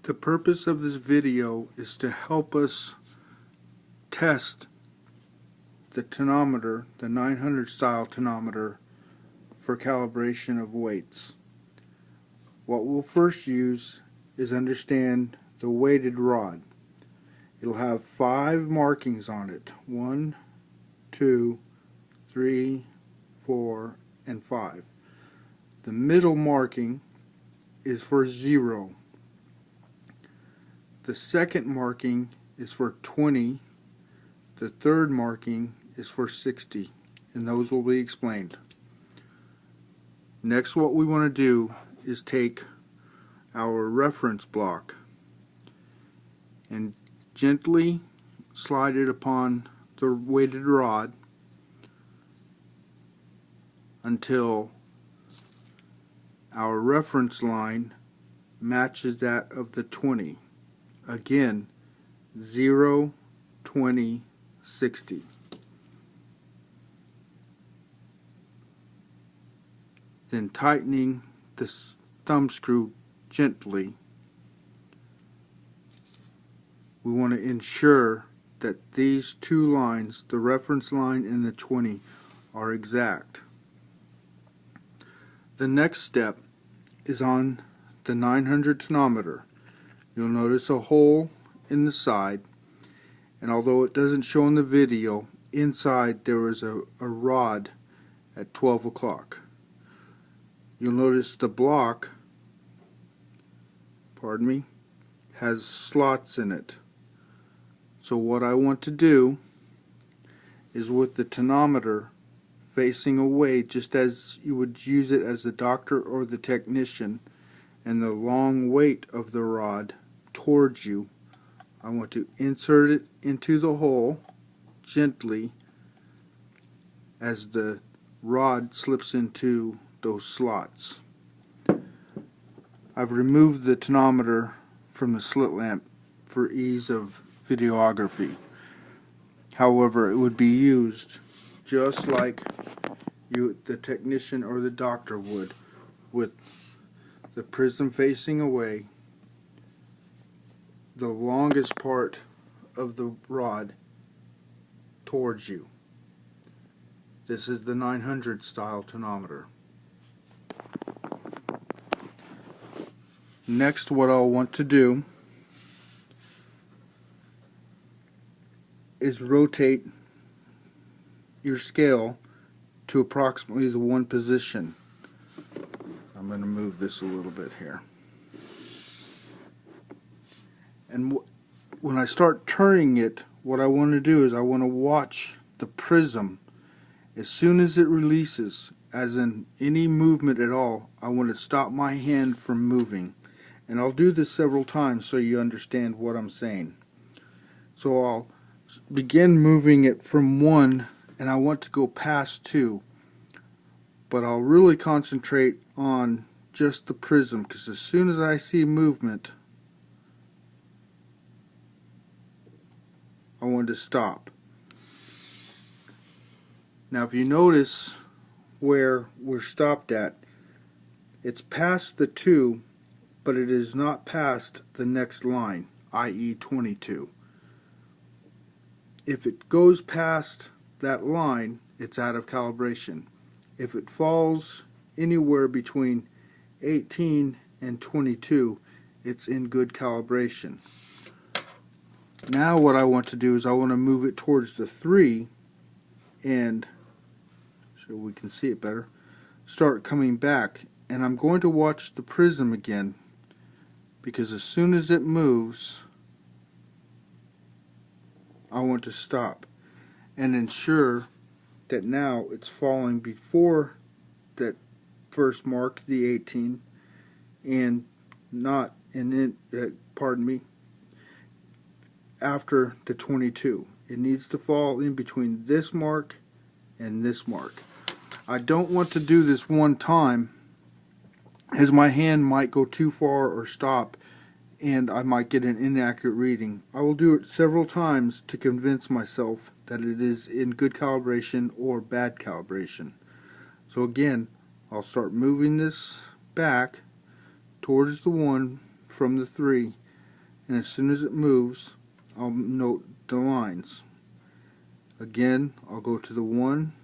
The purpose of this video is to help us test the tonometer, the 900 style tonometer, for calibration of weights. What we'll first use is understand the weighted rod. It'll have 5 markings on it. 1, 2, 3, 4, and 5. The middle marking is for 0. The second marking is for 20. The third marking is for 60, and those will be explained. Next, what we want to do is take our reference block and gently slide it upon the weighted rod until our reference line matches that of the 20. Again, 0, 20, 60. Then tightening the thumb screw gently, we want to ensure that these two lines, the reference line and the 20, are exact. The next step is on the 900 tonometer. You'll notice a hole in the side, and although it doesn't show in the video, inside there is a rod at 12 o'clock. You'll notice the block, has slots in it. So what I want to do is, with the tonometer facing away, just as you would use it as the doctor or the technician, and the long weight of the rod towards you, I want to insert it into the hole gently as the rod slips into those slots. I've removed the tonometer from the slit lamp for ease of videography. However, it would be used just like the technician or the doctor would, with the prism facing away, the longest part of the rod towards you. This is the 900 style tonometer. Next, what I'll want to do is rotate your scale to approximately the 1 position. I'm going to move this a little bit here. And when I start turning it, what I want to do is I want to watch the prism. As soon as it releases, as in any movement at all, I want to stop my hand from moving. And I'll do this several times so you understand what I'm saying. So I'll begin moving it from 1, and I want to go past 2. But I'll really concentrate on just the prism, because as soon as I see movement, I want to stop. Now if you notice where we're stopped at, it's past the 2, but it is not past the next line, i.e. 22. If it goes past that line, it's out of calibration. If it falls anywhere between 18 and 22, it's in good calibration. Now what I want to do is I want to move it towards the 3, and so we can see it better, start coming back, and I'm going to watch the prism again, because as soon as it moves, I want to stop and ensure that now it's falling before that first mark, the 18, and not after the 22. It needs to fall in between this mark and this mark. I don't want to do this one time, as my hand might go too far or stop, and I might get an inaccurate reading. I will do it several times to convince myself that it is in good calibration or bad calibration. So again, I'll start moving this back towards the 1 from the 3, and as soon as it moves, I'll note the lines. Again, I'll go to the 1,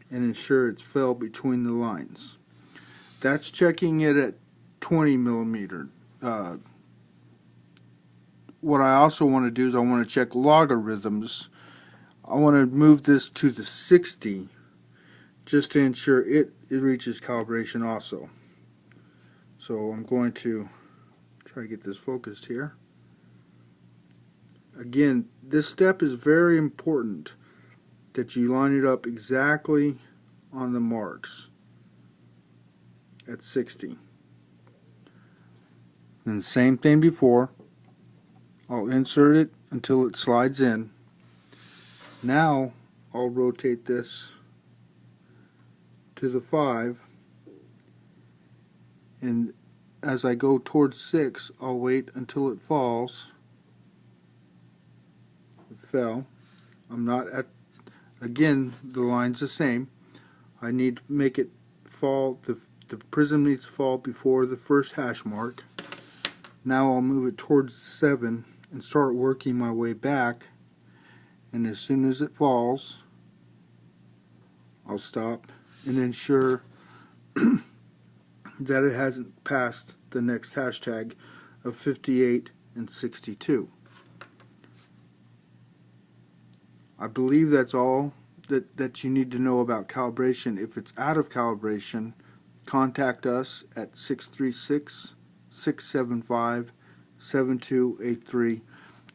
and ensure it's fell between the lines. That's checking it at 20 millimeter. What I also want to do is I want to check logarithms. I want to move this to the 60 just to ensure it reaches calibration also. So I'm going to try to get this focused here. Again, this step is very important, that you line it up exactly on the marks at 60. And same thing before. I'll insert it until it slides in. Now I'll rotate this to the 5, and as I go towards 6, I'll wait until it falls. It fell. I'm not at, again, the line's the same. I need to make it fall, the prism needs to fall before the first hash mark. Now I'll move it towards 7 and start working my way back, and as soon as it falls, I'll stop and ensure that it hasn't passed the next hashtag of 58 and 62. I believe that's all that you need to know about calibration. If it's out of calibration, contact us at 636-675-7283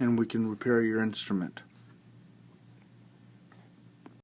and we can repair your instrument.